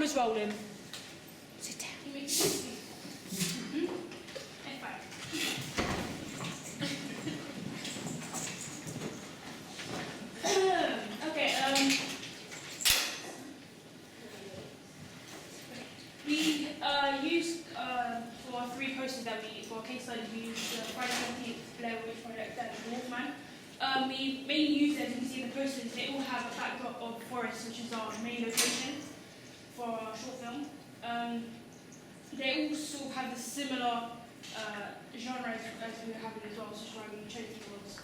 camera's rolling. Sit down. Okay, we used for 3 posters that for a case study, we used the Friday 17th Blair Witch Project and the Wolfman. We mainly use, as you can see in the posters, they all have a backdrop of forest, which is our main location for our short film. They all sort of have the similar genre as we were having as well, so I'm going to show you towards.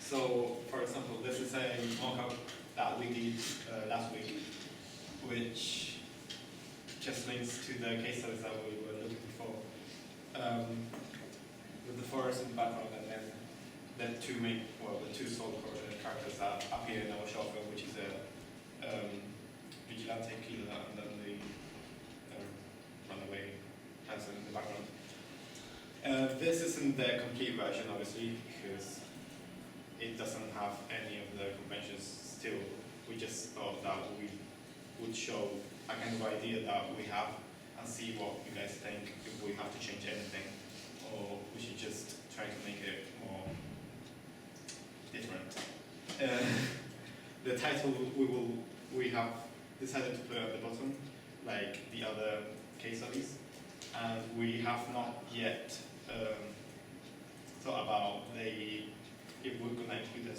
So, for example, this is a mock-up that we did last week, which just links to the case studies that we were looking for. With the forest in the background, and then the two sole characters that appear in our short film, which is a vigilante killer and then the runaway person in the background. This isn't the complete version, obviously, because it doesn't have any of the conventions still. We just thought that we would show a kind of idea that we have and see what you guys think, if we have to change anything, or we should just try to make it more different. The title we have decided to put at the bottom, like the other case studies, and we have not yet thought about if we're going to include a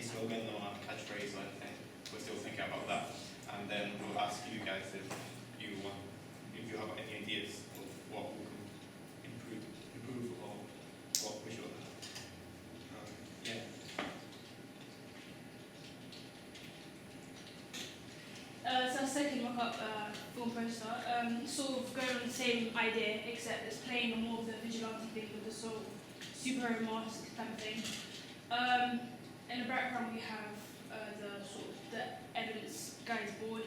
slogan or a catchphrase or anything. We're still thinking about that, and then we'll ask you guys if you have any ideas of what we can improve or what we should have. So our second mock-up film poster, sort of going on the same idea, except it's playing on more of the vigilante thing with the sort of superhero mask type of thing. In the background we have the evidence guys board,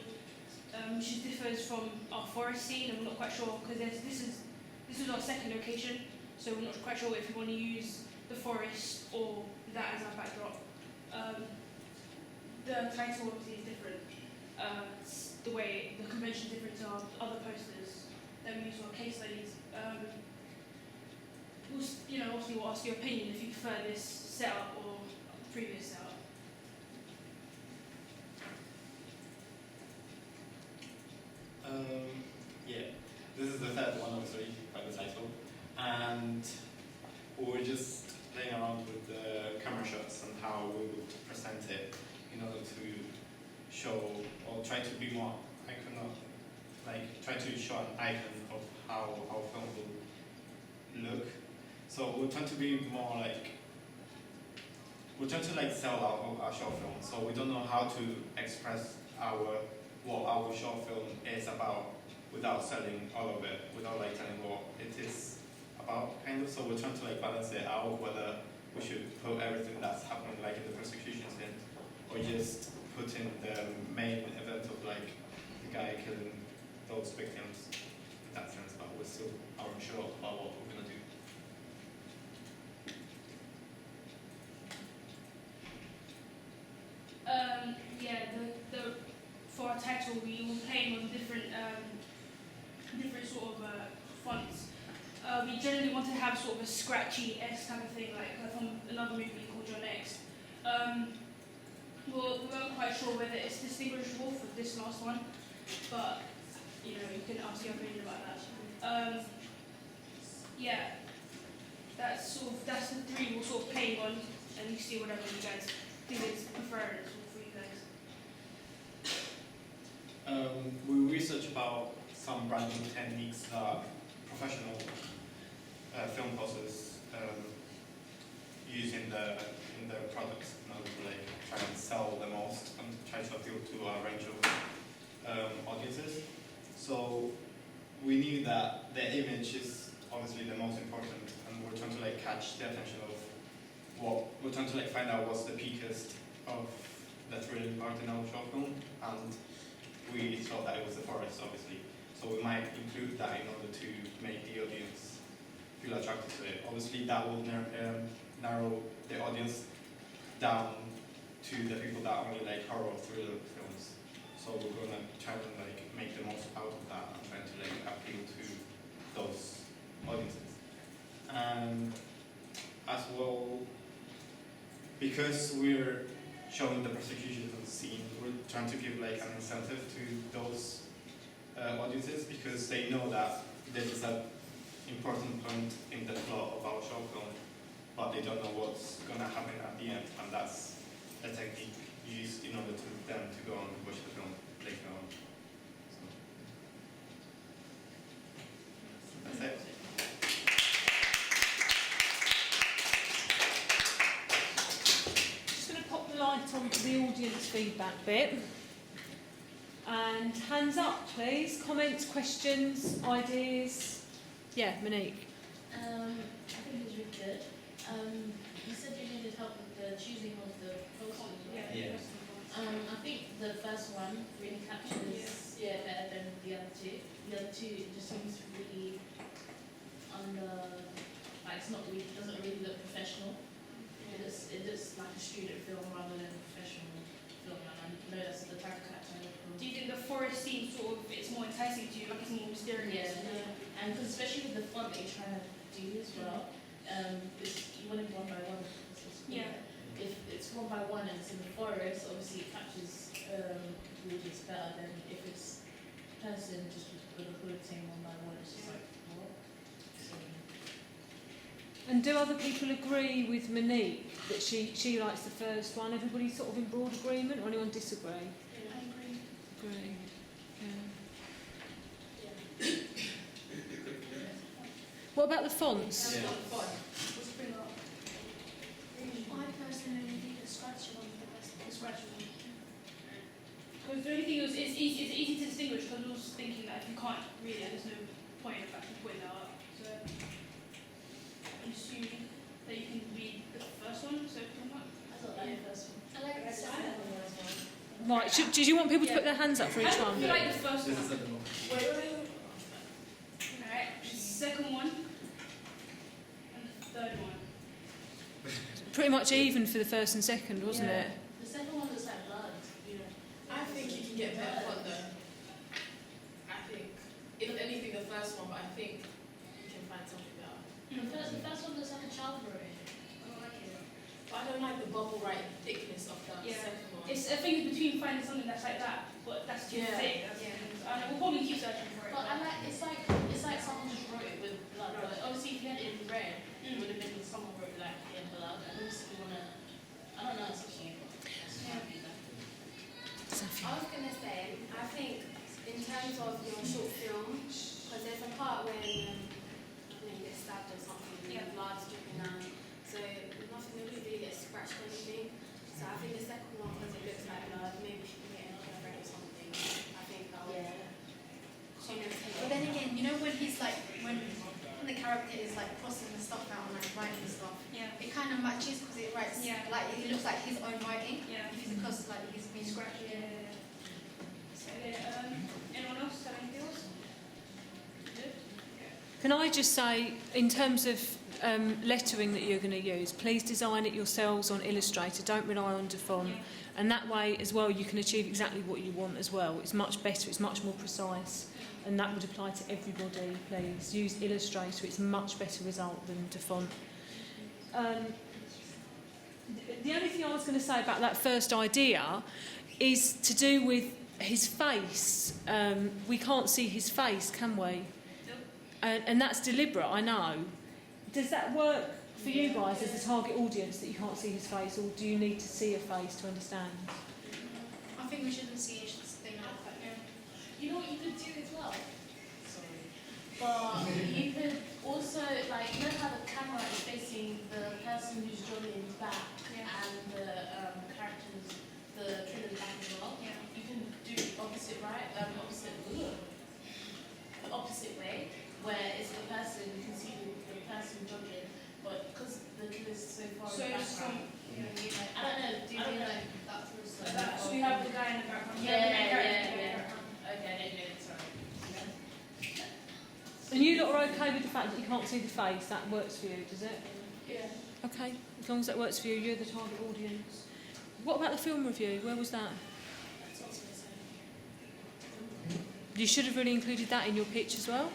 which differs from our forest scene, and we're not quite sure because this is our second location, so we're not quite sure if we want to use the forest or that as our backdrop. The title obviously is different. The way the convention is different to our other posters that we use for our case studies. Obviously we'll ask your opinion if you prefer this setup or previous setup. This is the third one, obviously, by the title, and we're just playing around with the camera shots and how we would present it in order to show or try to be more try to show an icon of how our film will look. So we're trying to be more we're trying to sell our short film. So we don't know how to express what our short film is about without selling all of it, without telling what it is about, kind of. So we're trying to balance it out, whether we should put everything that's happening in the prosecutions in, or just put in the main event of the guy killing those victims in that sense, but we're still unsure about what we're going to do. For our title, we were playing on different sort of fonts. We generally want to have sort of a scratchy S type of thing, like from another movie called John X. We weren't quite sure whether it's distinguishable for this last one, but you can ask your opinion about that. That's the 3 we're sort of playing on, and you see whatever you guys think is preferred for you guys. We researched about some branding techniques that professional film posters use in their products in order to try and sell the most and try to appeal to a range of audiences. So we knew that the image is obviously the most important, and we're trying to catch the attention of we're trying to find out what's the peakest of the thrilling part in our short film, and we thought that it was the forest, obviously. So we might include that in order to make the audience feel attracted to it. Obviously, that will narrow the audience down to the people that only like horror or thriller films. So we're gonna try to like make the most out of that and try to like appeal to those audiences. And as well, because we're showing the persecution of the scene, we're trying to give like an incentive to those audiences, because they know that this is an important point in the plot of our short film, but they don't know what's going to happen at the end, and that's a technique used in order to them to go on and watch the film later on. So that's it. Just going to pop the light onto the audience feedback bit. And hands up, please. Comments, questions, ideas. Yeah, Monique. I think it was really good. You said you needed help with the choosing of the posters. Right? Yeah. I think the first one really captures better than the other two. The other two just seems really it's not really, doesn't really look professional. It looks like a student film rather than a professional film. And I know that's the type of character I look for. Do you think the forest scene sort of it's more enticing to you, like it's more mysterious? Yeah. And 'cause especially with the font that you're trying to do as well, you want it one by one. Yeah. If it's one by one and it's in the forest, obviously it captures the audience better than if it's a person just with a hood saying one by one. It's just like, what? So, And do other people agree with Monique that she likes the first one? Everybody sort of in broad agreement, or anyone disagree? I agree. Agree. Yeah. What about the fonts? Yeah. Let's bring up I personally think the scratch one is the best the one. scratch one. Because the only thing is, it's easy to distinguish, because I was thinking that if you can't really, there's no point of actually putting that up. So I'm assuming that you can read the first one, so pretty much. I thought that the first one. I like the second one as well. Right, do you want people to put their hands up for each I one? feel like the first This is one. at the moment. Alright, the second one, and the third one. Pretty much even for the first and second, wasn't it? The second one looks like blood. I think you can get better fun though. I think, if anything, the first one, but I think you can find something better. The first one looks like a child drawing. I don't like it. But I don't like the bubble right thickness of the Yeah. second one. It's a thing between finding something that's like that, but that's too Yeah. thick. That's I know, we'll probably keep searching for it. But I like it's like someone just wrote it with blood. But obviously, if you had it in red, it would have been someone wrote like in blood. And obviously, you wanna. I don't know, it's up to you. But that's my feedback. Sophie. I was going to say, I think in terms of your short film, because there's a part when you get stabbed or something, and Yeah. blood's dripping down, so nothing really gets scratched or anything. So I think the second one, because it looks like blood, maybe she can get another red or something. I think that would compensate. But then again, you know when he's like, when the character is like crossing the stuff out and like writing stuff, Yeah. it kind of matches because it writes, Yeah. like it looks like his own writing. Yeah. Because like he's been scratched. So, anyone else have anything else? Good? Can I just say, in terms of lettering that you're going to use, please design it yourselves on Illustrator. Don't rely on Dafont. Yeah. And that way, as well, you can achieve exactly what you want as well. It's much better. It's much more precise. And that would apply to everybody, please. Use Illustrator. It's a much better result than Dafont. The only thing I was going to say about that first idea is to do with his face. We can't see his face, can we? And that's deliberate, I know. Does that work for you guys as a target audience, that you can't see his face, or do you need to see a face to understand? I think we shouldn't see it thing like that. You know what you could do as well? Sorry. But you could also, like, you know how the camera is facing the person who's jogging back and the characters, the killer's back as well? Yeah. You can do opposite, right? The opposite way, where it's the person, you can see the person jogging, but because the killer's so far So in the it's background. I don't know, do you mean like that was Like that. So we have the guy in the background. Yeah. Okay, I didn't know, sorry. And you lot are okay with the fact that you can't see the face? That works for you, does it? Yeah. Okay, as long as that works for you, you're the target audience. What about the film review? Where was that? That's what I was gonna say. You should have really included that in your pitch as well.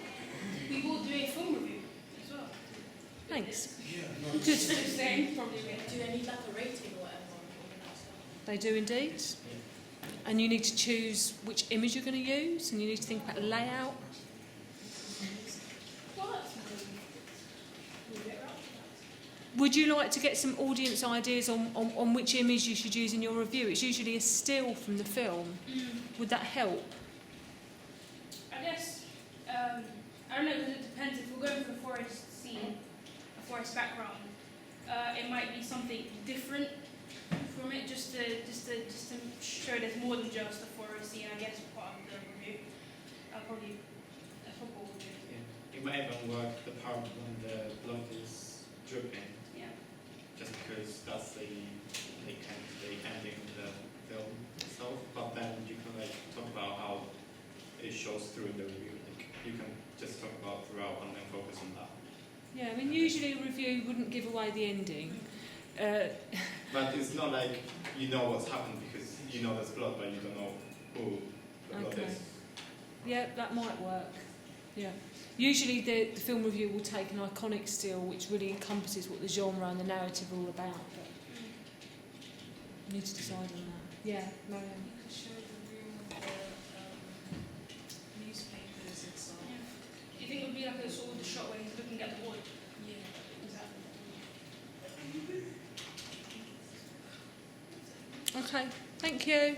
We will do a film review as well. Thanks. Good. Just saying, probably. Do they need like a rating or whatever? They do indeed. And you need to choose which image you're going to use, and you need to think about the layout. Would you like to get some audience ideas on which image you should use in your review? It's usually a still from the film. Would that help? I guess, I don't know, because it depends. If we're going for a forest scene, a forest background, it might be something different from it, just to show there's more than just a forest scene. I guess part of the review. That's probably what we'll do. Yeah. It might even work the part when the blood is dripping. Yeah. Just because that's the ending of the film itself. But then you can like talk about how it shows through in the review. Like, you can just talk about throughout and then focus on that. Yeah, I mean, usually a review wouldn't give away the ending. But it's not like you know what's happened because you know there's blood, but you don't know who the blood Okay. is. Yeah, that might work. Yeah. Usually the film review will take an iconic still which really encompasses what the genre and the narrative are all about. But you need to decide on that. Yeah, Mariam. You could show the room of the newspapers and so on. Do you think it would be like a sort of the shot where he's looking at the board? Yeah. Exactly. Okay, thank you.